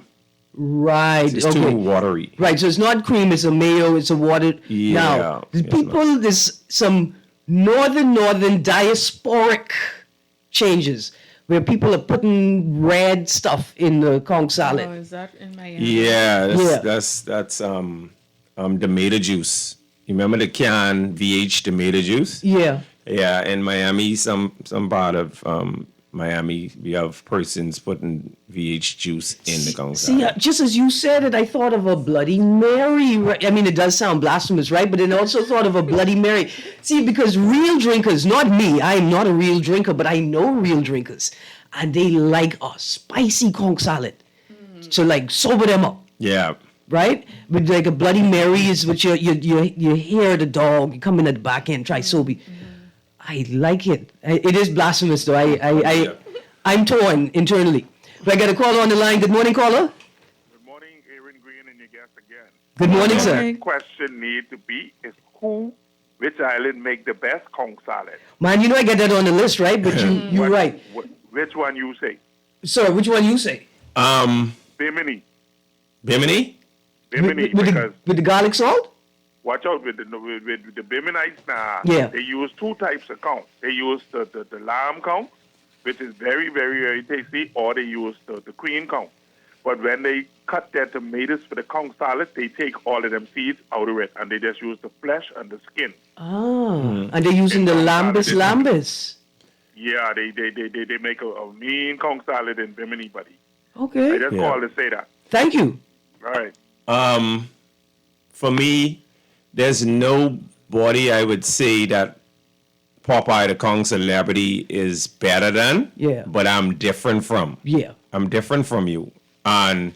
Right. It's too watery. Right. So it's not cream. It's a mayo. It's a watered. Yeah. Now, there's some northern diasporic changes where people are putting red stuff in the conch salad. Oh, is that in Miami? Yeah. That's tomato juice. You remember the can VH tomato juice? Yeah. Yeah. In Miami, some part of Miami, we have persons putting VH juice in the conch salad. See, just as you said it, I thought of a Bloody Mary. Right? I mean, it does sound blasphemous, right? But then I also thought of a Bloody Mary. See, because real drinkers, not me, I am not a real drinker, but I know real drinkers, and they like a spicy conch salad. So, like, sober them up. Yeah. Right? But like a Bloody Mary is what you hear the dog, you come in at the back end, try Sobe. I like it. It is blasphemous, though. I'm torn internally. But I got a caller on the line. Good morning, caller. Good morning, Erin, Greene, and your guest again. Good morning, sir. The question need to be is which island make the best conch salad? Man, you know I got that on the list, right? But you're right. Which one you say? Sir, which one you say? Bimini. Bimini? Bimini, with the garlic salt? Watch out with the Biminites now. Yeah. They use two types of conch. They use the lamb conch, which is very, very, very tasty, or they use the cream conch. But when they cut their tomatoes for the conch salad, they take all of them seeds out of it, and they just use the flesh and the skin. And they're using the lambus. Yeah, they make a mean conch salad in Bimini, buddy. Okay. I just called to say that. Thank you. All right. For me, there's nobody I would say that Popeye the Conch celebrity is better than. Yeah. But I'm different from. Yeah. I'm different from you. And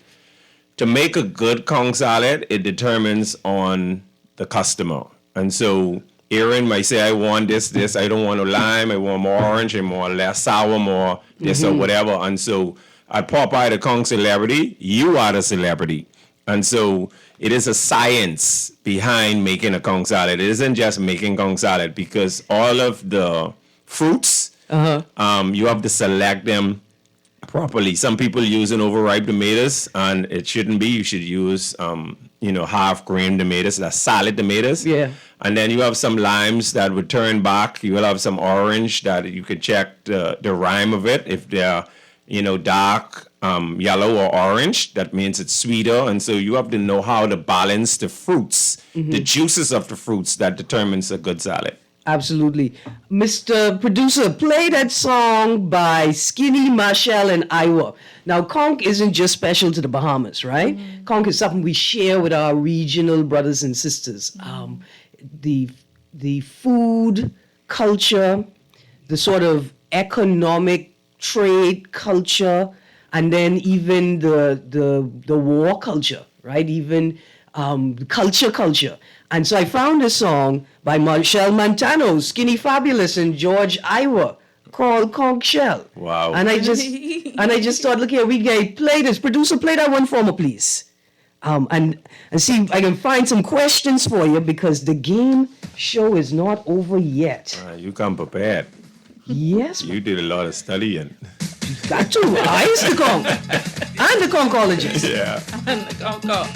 to make a good conch salad, it determines on the customer. And so Erin might say, I want this. I don't want no lime. I want more orange and more less sour, more this or whatever. And so at Popeye the Conch celebrity, you are the celebrity. And so it is a science behind making a conch salad. It isn't just making conch salad because all of the fruits, you have to select them properly. Some people using overripe tomatoes, and it shouldn't be. You should use, half-grain tomatoes, that's salad tomatoes. Yeah. And then you have some limes that would turn back. You will have some orange that you could check the rind of it. If they're, dark yellow or orange, that means it's sweeter. And so you have to know how to balance the fruits, the juices of the fruits that determines a good salad. Absolutely. Mr. Producer, play that song by Skinny, Marshall, and Iowa. Now, conch isn't just special to the Bahamas, right? Conch is something we share with our regional brothers and sisters. The food, culture, the sort of economic trade culture, and then even the war culture, right? Even culture. And so I found a song by Marshall Montano, Skinny Fabulous, and George Iowa called Conch Shell. Wow. And I just thought, look here, play this. Producer, play that one for me, please. And see if I can find some questions for you because the game show is not over yet. You come prepared. Yes. You did a lot of studying. Got to. I is the conch. I'm the conchologist. Yeah. And the conch.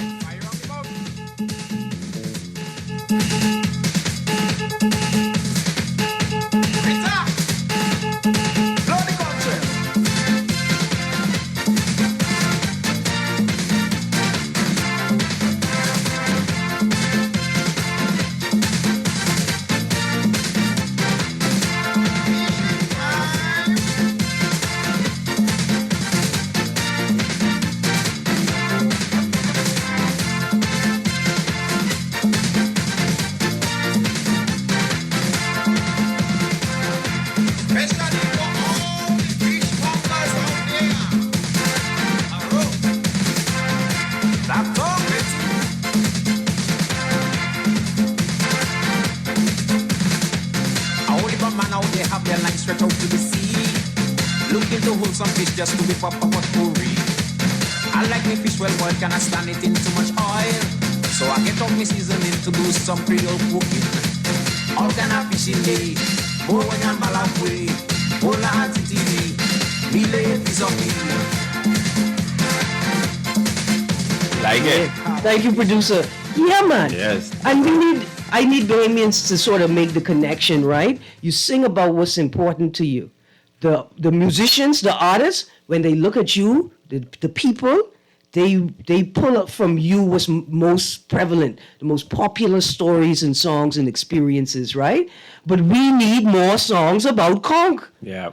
to hold some fish just to whip up a potpourri. I like me fish well boiled, cannot stand it in too much oil. So I get out me seasoning to do some Creole cooking. All kind of fish in day, more and balafwe, mola antitini, mile piece of meat. Like it. Thank you, producer. Yeah, man. Yes. And I need Bahamians to sort of make the connection, right? You sing about what's important to you. The musicians, the artists, when they look at you, the people, they pull up from you what's most prevalent, the most popular stories and songs and experiences, right? But we need more songs about conch. Yeah.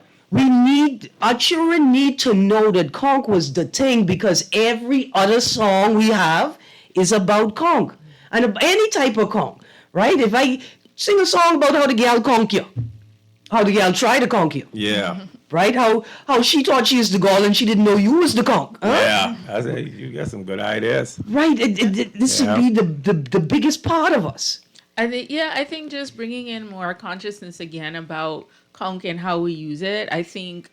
Our children need to know that conch was the thing, because every other song we have is about conch. And any type of conch, right? If I sing a song about how the gal conch you, how the gal tried to conch you. Yeah. Right? How she thought she was the girl and she didn't know you was the conch. Huh? Yeah. I say you got some good ideas. Right. This would be the biggest part of us. I think just bringing in more consciousness again about conch and how we use it. I think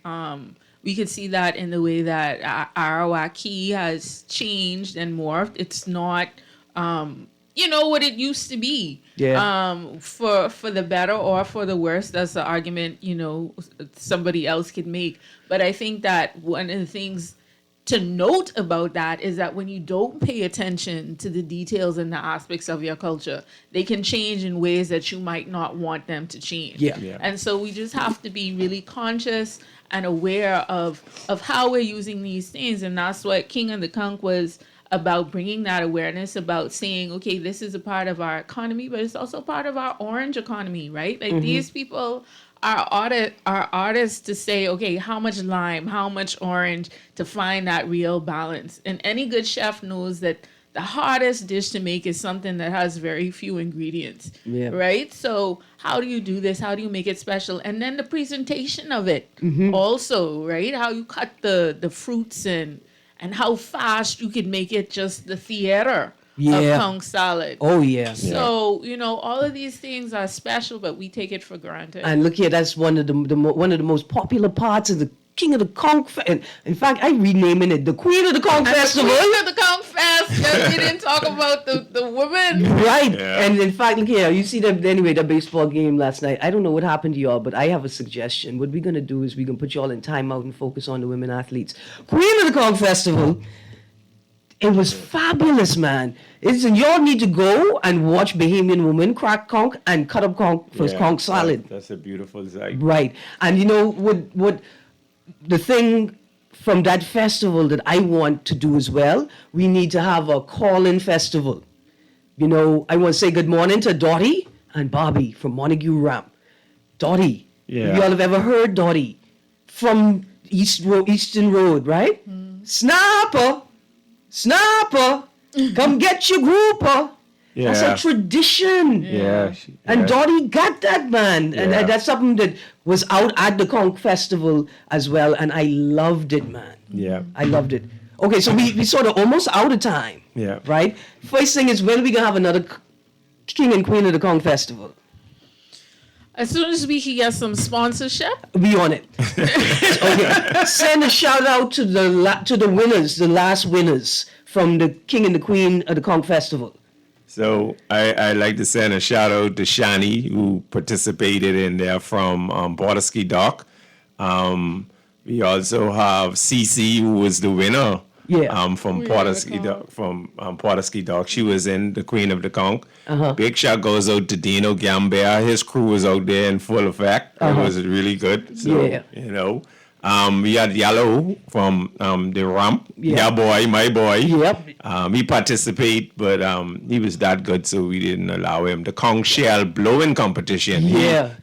we could see that in the way that Arawaki has changed and morphed. It's not, what it used to be. Yeah. For the better or for the worse. That's the argument, somebody else could make. But I think that one of the things to note about that is that when you don't pay attention to the details and the aspects of your culture, they can change in ways that you might not want them to change. Yeah. And so we just have to be really conscious and aware of how we're using these things. And that's what King of the Conch was about, bringing that awareness, about saying, okay, this is a part of our economy, but it's also part of our orange economy, right? Like these people are artists to say, okay, how much lime, how much orange, to find that real balance. And any good chef knows that the hardest dish to make is something that has very few ingredients, right? So how do you do this? How do you make it special? And then the presentation of it also, right? How you cut the fruits and how fast you can make it just the theater of conch salad. Oh, yeah. So, all of these things are special, but we take it for granted. And look here, that's one of the most popular parts of the King of the Conch. And in fact, I'm renaming it the Queen of the Conch Festival. Queen of the Conch Fest. Yes, we didn't talk about the women. Right. Yeah. And in fact, look here, you see the baseball game last night. I don't know what happened to y'all, but I have a suggestion. What we're going to do is we're going to put y'all in timeout and focus on the women athletes. Queen of the Conch Festival. It was fabulous, man. Y'all need to go and watch Bahamian women crack conch and cut up conch for conch salad. That's a beautiful sight. Right. And what the thing from that festival that I want to do as well, we need to have a call-in festival. I want to say good morning to Dottie and Bobby from Montague Ramp. Dottie. Yeah. Y'all have ever heard Dottie from Eastern Road, right? Snapper, come get your grouper. Yeah. That's a tradition. Yeah. And Dottie got that, man. And that's something that was out at the Conch Festival as well. And I loved it, man. Yeah. I loved it. Okay, so we sort of almost out of time. Yeah. Right? First thing is, when are we going to have another King and Queen of the Conch Festival? As soon as we can get some sponsorship, be on it. Okay. Send a shout out to the winners, the last winners from the King and the Queen of the Conch Festival. So I like to send a shout out to Shani, who participated in there from Bordersky Dock. We also have Cece, who was the winner. From Portersky Dock. She was in the Queen of the Conch. Big shout goes out to Dino Gambia. His crew was out there in full effect. It was really good. So, we had Yellow from the Ramp. Yeah, boy, my boy. Yep. He participated, but he was that good, so we didn't allow him. The conch shell blowing competition. It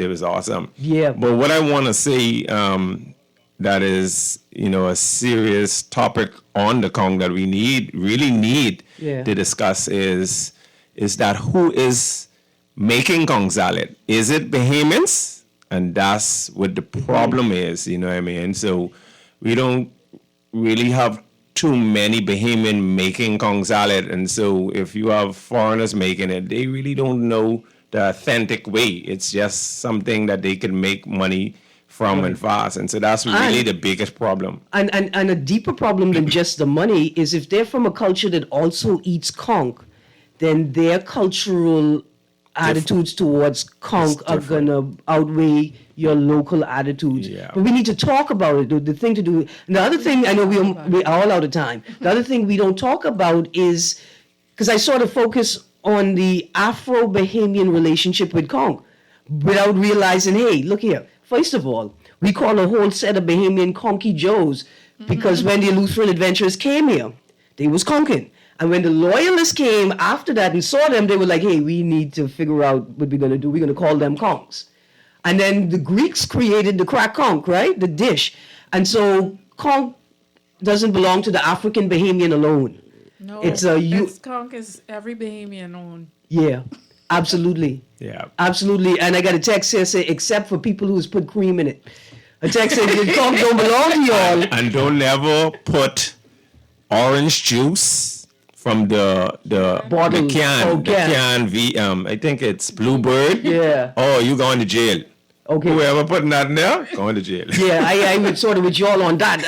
was awesome. Yeah. But what I want to say, that is, a serious topic on the conch that we really need to discuss is that who is making conch salad? Is it Bahamians? And that's what the problem is, you know what I mean? So we don't really have too many Bahamian making conch salad. And so if you have foreigners making it, they really don't know the authentic way. It's just something that they can make money from and fast. And so that's really the biggest problem. And a deeper problem than just the money is if they're from a culture that also eats conch, then their cultural attitudes towards conch are going to outweigh your local attitudes. Yeah. But we need to talk about it. The thing to do, and the other thing, I know we're all out of time. The other thing we don't talk about is, because I sort of focus on the Afro-Bahamian relationship with conch without realizing, hey, look here. First of all, we call a whole set of Bahamian Conky Joes because when the Lutheran adventurers came here, they was conking. And when the loyalists came after that and saw them, they were like, hey, we need to figure out what we're going to do. We're going to call them conchs. And then the Greeks created the crack conch, right? The dish. And so conch doesn't belong to the African Bahamian alone. No, conch is every Bahamian own. Yeah. Absolutely. Yeah. Absolutely. And I got a text here say, except for people who's put cream in it. A text said, the conch don't belong to y'all. And don't ever put orange juice from the Bottle. can. I think it's Bluebird. Yeah. Oh, you going to jail. Okay. Whoever putting that in there, going to jail. Yeah, I would sort of with y'all on that.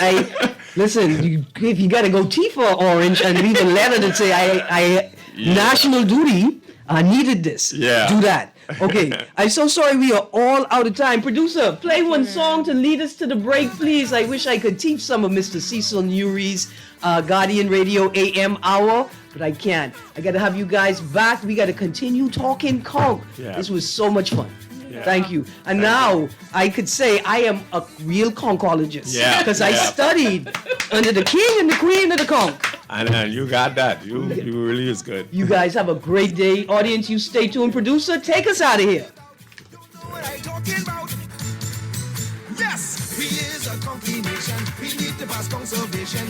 Listen, if you got to go tea for orange and leave a letter that say, national duty, I needed this. Yeah. Do that. Okay. I'm so sorry we are all out of time. Producer, play one song to lead us to the break, please. I wish I could teach some of Mr. Cecil Newry's Guardian Radio AM hour, but I can't. I got to have you guys back. We got to continue talking conch. Yeah. This was so much fun. Yeah. Thank you. And now I could say I am a real conchologist. Yeah. Because I studied under the king and the queen of the conch. And you got that. You really is good. You guys have a great day. Audience, you stay tuned. Producer, take us out of here. Yes, we is a conky nation. We need the vast conservation.